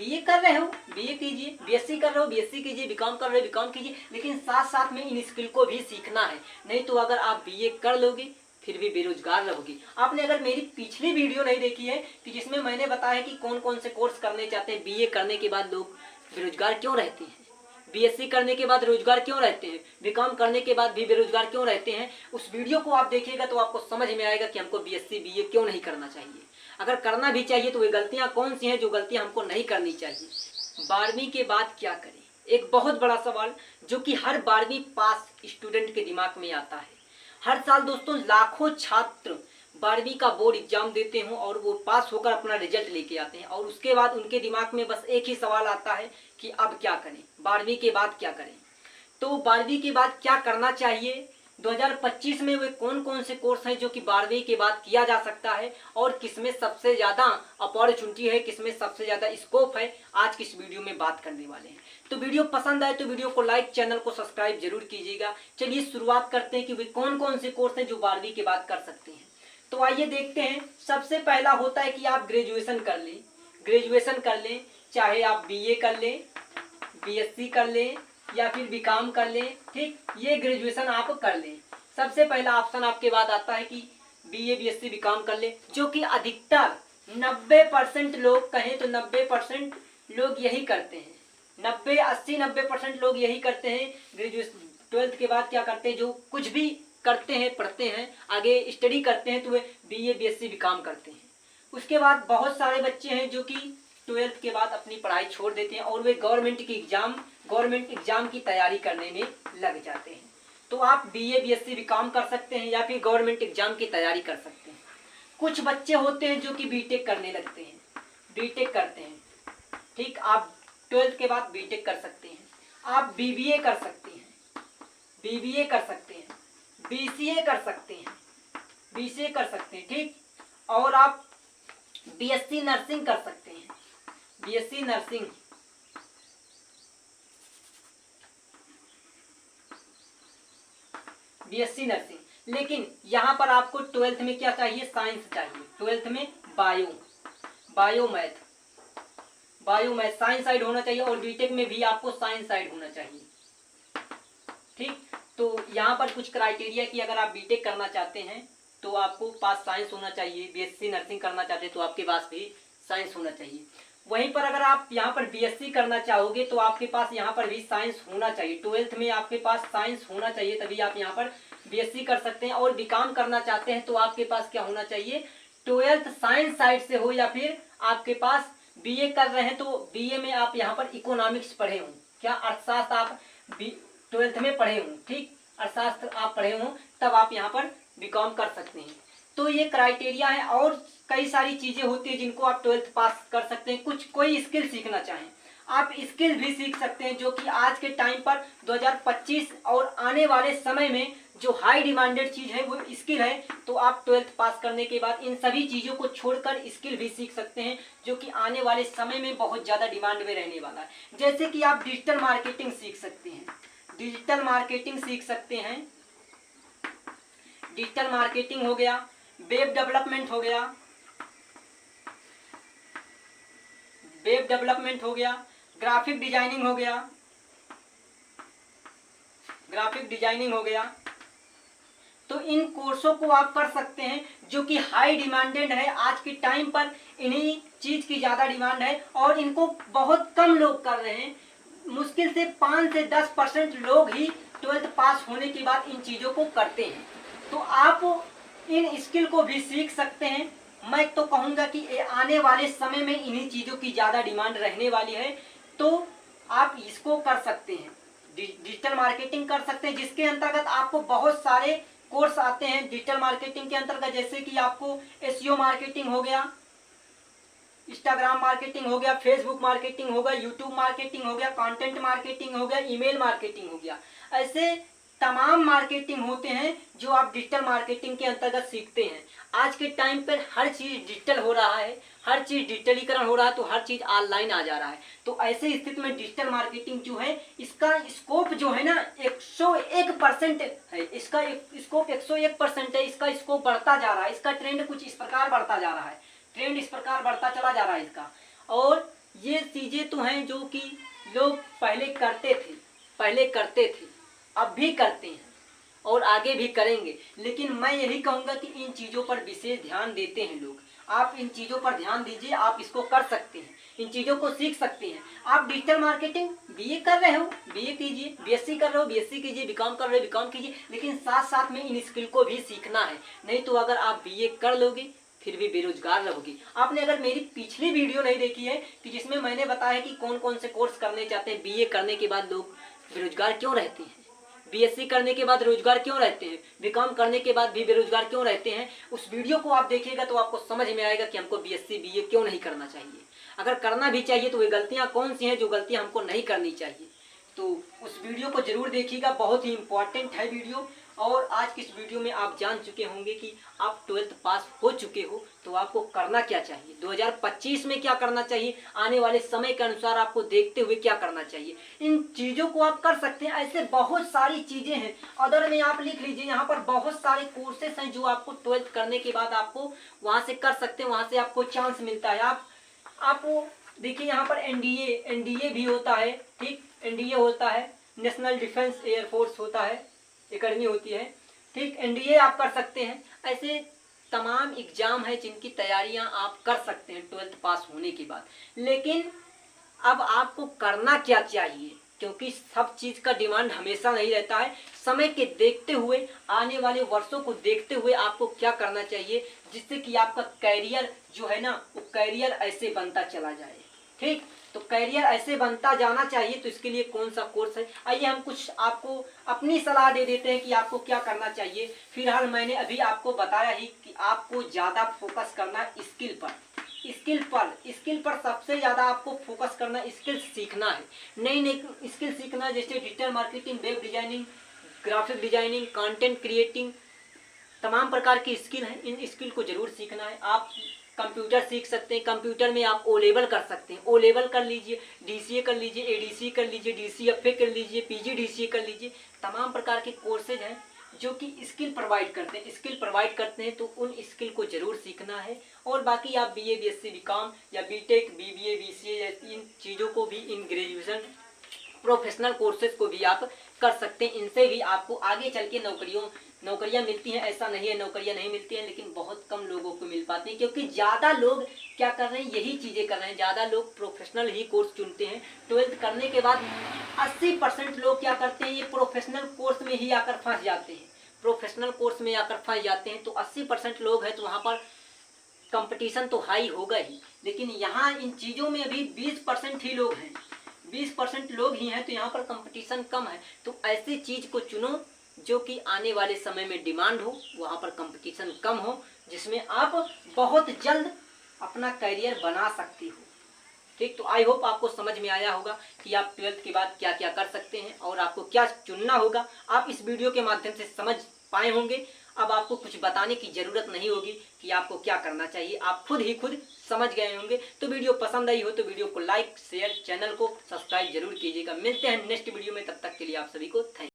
BA कर रहे हो बीए कीजिए, बीएससी कर रहे हो बीएससी कीजिए, बीकॉम कर रहे हो बीकॉम कीजिए, लेकिन साथ साथ में इन स्किल को भी सीखना है। नहीं तो अगर आप बीए कर लोगे फिर भी बेरोजगार रहोगी। आपने अगर मेरी पिछली वीडियो नहीं देखी है कि जिसमें मैंने बताया है कि कौन कौन से कोर्स करने चाहते हैं, बीए करने के बाद लोग बेरोजगार क्यों रहते हैं, बीएससी करने के बाद रोजगार क्यों रहते हैं, बीकॉम करने के बाद भी बेरोजगार क्यों रहते हैं, उस वीडियो को आप देखिएगा तो आपको समझ में आएगा कि हमको बीएससी बीए क्यों नहीं करना चाहिए। अगर करना भी चाहिए तो वे गलतियां कौन सी हैं जो गलतियां हमको नहीं करनी चाहिए। 12वीं के बाद क्या करें, एक बहुत बड़ा सवाल जो कि हर 12वीं पास स्टूडेंट के दिमाग में आता है। हर साल दोस्तों लाखों छात्र 12वीं का बोर्ड एग्जाम देते हैं और वो पास होकर अपना रिजल्ट लेके आते हैं, और उसके बाद उनके दिमाग में बस एक ही सवाल आता है कि अब क्या करें, 12वीं के बाद क्या करें। तो 12वीं के बाद क्या करना चाहिए, 2025 में वे कौन कौन से कोर्स हैं जो कि 12वीं के बाद किया जा सकता है, और किसमें सबसे ज़्यादा अपॉर्चुनिटी है, किसमें सबसे ज़्यादा स्कोप है, आज की इस वीडियो में बात करने वाले हैं। तो वीडियो पसंद आए तो वीडियो को लाइक, चैनल को सब्सक्राइब जरूर कीजिएगा। चलिए शुरुआत करते हैं कि वे कौन कौन से कोर्स हैं जो 12वीं के बाद कर सकते हैं। तो आइए देखते हैं। सबसे पहला होता है कि आप ग्रेजुएशन कर लें, ग्रेजुएशन कर लें, चाहे आप बीए कर लें, बीएससी कर लें या फिर बीकॉम कर लें। ठीक, ये ग्रेजुएशन आप कर लें। सबसे पहला ऑप्शन आपके बाद आता है कि बीए बीएससी बीकॉम कर लें, जो कि अधिकतर 90% लोग कहें तो 90% लोग यही करते हैं। 90-80-90% लोग यही करते हैं। ग्रेजुएशन 12th के बाद क्या करते हैं, जो कुछ भी करते हैं, पढ़ते हैं, आगे स्टडी करते हैं तो वे बीए बीएससी बीकॉम करते हैं। उसके बाद बहुत सारे बच्चे हैं जो कि 12th के बाद अपनी पढ़ाई छोड़ देते हैं और वे गवर्नमेंट एग्जाम की तैयारी करने में लग जाते हैं। तो आप बीए बीएससी बीकॉम कर सकते हैं या फिर गवर्नमेंट एग्जाम की तैयारी कर सकते हैं। कुछ बच्चे होते हैं जो कि बीटेक करने लगते हैं, बीटेक करते हैं। ठीक, आप 12th के बाद बीटेक कर सकते हैं, आप बीबीए कर सकते हैं, बीबीए कर सकते हैं, बीसीए कर सकते हैं, बीसीए कर सकते हैं। ठीक, और आप बीएससी नर्सिंग कर सकते हैं, बीएससी नर्सिंग, बीएससी नर्सिंग। लेकिन यहाँ पर आपको 12th में क्या चाहिए, साइंस चाहिए। 12th में बायो मैथ साइंस साइड होना चाहिए, और बीटेक में भी आपको साइंस साइड होना चाहिए। ठीक, तो यहाँ पर कुछ क्राइटेरिया कि अगर आप बीटेक करना चाहते हैं तो आपको पास साइंस होना चाहिए, बीएससी नर्सिंग करना चाहते हैं तो आपके पास भी साइंस होना चाहिए। वहीं पर अगर आप यहाँ पर बीएससी करना चाहोगे तो आपके पास यहाँ पर भी साइंस होना चाहिए। 12th में आपके पास साइंस होना चाहिए, तभी आप यहाँ पर बीएससी कर सकते हैं। और बीकॉम करना चाहते हैं तो आपके पास क्या होना चाहिए, 12th साइंस साइड से हो, या फिर आपके पास बीए कर रहे हैं तो बीए में आप यहाँ पर इकोनॉमिक्स पढ़े हों, क्या अर्थशास्त्र आप 12th में पढ़े हों। ठीक, अर्थशास्त्र आप पढ़े हों, तब आप यहाँ पर बीकॉम कर सकते हैं। तो ये क्राइटेरिया है, और कई सारी चीजें होती है जिनको आप 12th पास कर सकते हैं। कोई स्किल सीखना चाहें आप स्किल भी सीख सकते हैं, जो कि आज के टाइम पर 2025 और आने वाले समय में जो हाई डिमांडेड चीज है वो स्किल है। तो आप 12th पास करने के बाद इन सभी चीजों को छोड़कर स्किल भी सीख सकते हैं, जो कि आने वाले समय में बहुत ज्यादा डिमांड में रहने वाला है। जैसे कि आप डिजिटल मार्केटिंग सीख सकते हैं, डिजिटल मार्केटिंग सीख सकते हैं, डिजिटल मार्केटिंग हो गया, वेब डेवलपमेंट हो गया, वेब डेवलपमेंट हो गया, ग्राफिक डिजाइनिंग हो गया, ग्राफिक डिजाइनिंग हो गया। तो इन कोर्सों को आप कर सकते हैं, जो कि हाई डिमांडेड है। आज के टाइम पर इन्हीं चीज की ज्यादा डिमांड है और इनको बहुत कम लोग कर रहे हैं। मुश्किल से 5 से 10% लोग ही 12th पास होने के बाद इन चीजों को करते हैं। तो आप इन स्किल को भी सीख सकते हैं। मैं तो कहूँगा कि आने वाले समय में इन्हीं चीज़ों की ज़्यादा डिमांड रहने वाली है, तो आप इसको कर सकते हैं, डिजिटल मार्केटिंग कर सकते हैं, जिसके अंतर्गत आपको बहुत सारे कोर्स आते हैं डिजिटल मार्केटिंग के अंतर्गत। जैसे कि आपको एसईओ मार्केटिंग हो गया, इंस्टाग्राम मार्केटिंग हो गया, फेसबुक मार्केटिंग हो गया, यूट्यूब मार्केटिंग हो गया, कंटेंट मार्केटिंग हो गया, ईमेल मार्केटिंग हो गया। ऐसे तमाम मार्केटिंग होते हैं जो आप डिजिटल मार्केटिंग के अंतर्गत सीखते हैं। आज के टाइम पर हर चीज़ डिजिटल हो रहा है, हर चीज़ डिजिटलीकरण हो रहा है, तो हर चीज़ ऑनलाइन आ जा रहा है। तो ऐसे स्थिति में डिजिटल मार्केटिंग जो है, इसका स्कोप जो है ना 101% है, इसका स्कोप 101% है। इसका स्कोप बढ़ता जा रहा है, इसका ट्रेंड कुछ इस प्रकार बढ़ता जा रहा है, ट्रेंड इस प्रकार बढ़ता चला जा रहा है इसका। और ये चीज़ें तो हैं जो कि लोग पहले करते थे, अब भी करते हैं और आगे भी करेंगे। लेकिन मैं यही कहूँगा कि इन चीज़ों पर विशेष ध्यान देते हैं लोग। आप इन चीज़ों पर ध्यान दीजिए, आप इसको कर सकते हैं, इन चीज़ों को सीख सकते हैं। आप डिजिटल मार्केटिंग बीए कर रहे हो, बीए कीजिए, बीएससी कर रहे हो, बीएससी कीजिए, बीकॉम कर रहे हो, बीकॉम कीजिए, लेकिन साथ साथ में इन स्किल को भी सीखना है। नहीं तो अगर आप बीए कर लोगे फिर भी बेरोजगार रहोगे। आपने अगर मेरी पिछली वीडियो नहीं देखी है कि जिसमें मैंने बताया कि कौन कौन से कोर्स करने चाहते हैं, बीए करने के बाद लोग बेरोजगार क्यों रहते हैं, बीएससी करने के बाद रोजगार क्यों रहते हैं, बीकॉम करने के बाद भी बेरोजगार क्यों रहते हैं, उस वीडियो को आप देखिएगा तो आपको समझ में आएगा कि हमको बीएससी बीए क्यों नहीं करना चाहिए। अगर करना भी चाहिए तो वे गलतियां कौन सी हैं जो गलतियां हमको नहीं करनी चाहिए। तो उस वीडियो को जरूर देखिएगा, बहुत ही इंपॉर्टेंट है वीडियो। और आज की इस वीडियो में आप जान चुके होंगे कि आप 12th पास हो चुके हो तो आपको करना क्या चाहिए, 2025 में क्या करना चाहिए, आने वाले समय के अनुसार आपको देखते हुए क्या करना चाहिए। इन चीज़ों को आप कर सकते हैं। ऐसे बहुत सारी चीज़ें हैं, अदर में आप लिख लीजिए, यहाँ पर बहुत सारे कोर्सेस हैं जो आपको 12th करने के बाद आपको वहाँ से कर सकते हैं, वहाँ से आपको चांस मिलता है। आपको देखिए यहाँ पर एनडीए भी होता है, ठीक, एनडीए होता है, नेशनल डिफेंस एयरफोर्स होता है, एकेडमी होती है, ठीक, एनडीए आप कर सकते हैं। ऐसे तमाम एग्जाम है जिनकी तैयारियां आप कर सकते हैं 12th पास होने के बाद। लेकिन अब आपको करना क्या चाहिए, क्योंकि सब चीज का डिमांड हमेशा नहीं रहता है। समय के देखते हुए, आने वाले वर्षों को देखते हुए आपको क्या करना चाहिए जिससे कि आपका कैरियर जो है ना वो कैरियर ऐसे बनता चला जाए, ठीक। तो कैरियर ऐसे बनता जाना चाहिए, तो इसके लिए कौन सा कोर्स है, आइए हम कुछ आपको अपनी सलाह दे देते हैं कि आपको क्या करना चाहिए। फिलहाल मैंने अभी आपको बताया ही कि आपको ज़्यादा फोकस करना स्किल पर सबसे ज़्यादा आपको फोकस करना, स्किल सीखना है, नई नई स्किल सीखना, जैसे digital marketing, web designing, graphic designing, content creating, तमाम प्रकार की स्किल हैं। इन स्किल को जरूर सीखना है। आप कंप्यूटर सीख सकते हैं, कंप्यूटर में आप ओ लेवल कर सकते हैं, ओ लेवल कर लीजिए, डीसीए कर लीजिए, एडीसी कर लीजिए, डीसीएफए कर लीजिए, पीजीडीसीए कर लीजिए। तमाम प्रकार के कोर्सेज हैं जो कि स्किल प्रोवाइड करते हैं, तो उन स्किल को जरूर सीखना है। और बाकी आप बीए, बीएससी, बीकॉम या बीटेक, बीबीए, बीसीए, इन चीज़ों को भी, इन ग्रेजुएशन प्रोफेशनल कोर्सेज को भी आप कर सकते हैं। इनसे भी आपको आगे चल के नौकरियां मिलती हैं। ऐसा नहीं है नौकरियां नहीं मिलती हैं, लेकिन बहुत कम लोगों को मिल पाती हैं, क्योंकि ज़्यादा लोग क्या कर रहे हैं, यही चीज़ें कर रहे हैं। ज़्यादा लोग प्रोफेशनल ही कोर्स चुनते हैं। 12th करने के बाद 80% लोग क्या करते हैं, ये प्रोफेशनल कोर्स में ही आकर फंस जाते हैं। प्रोफेशनल कोर्स में आकर फंस जाते हैं तो 80% लोग हैं, तो वहाँ पर कंपटीशन तो हाई होगा ही। लेकिन यहाँ इन चीज़ों में अभी 20% ही लोग हैं, 20% लोग ही हैं, तो यहाँ पर कंपटीशन कम है। तो ऐसी चीज़ को चुनो जो कि आने वाले समय में डिमांड हो, वहाँ पर कंपटीशन कम हो, जिसमें आप बहुत जल्द अपना करियर बना सकती हो, ठीक। तो आई होप आपको समझ में आया होगा कि आप 12th के बाद क्या क्या कर सकते हैं और आपको क्या चुनना होगा। आप इस वीडियो के माध्यम से समझ पाए होंगे। अब आपको कुछ बताने की ज़रूरत नहीं होगी कि आपको क्या करना चाहिए, आप खुद समझ गए होंगे। तो वीडियो पसंद आई हो तो वीडियो को लाइक, शेयर, चैनल को सब्सक्राइब जरूर कीजिएगा। मिलते हैं नेक्स्ट वीडियो में, तब तक के लिए आप सभी को थैंक यू।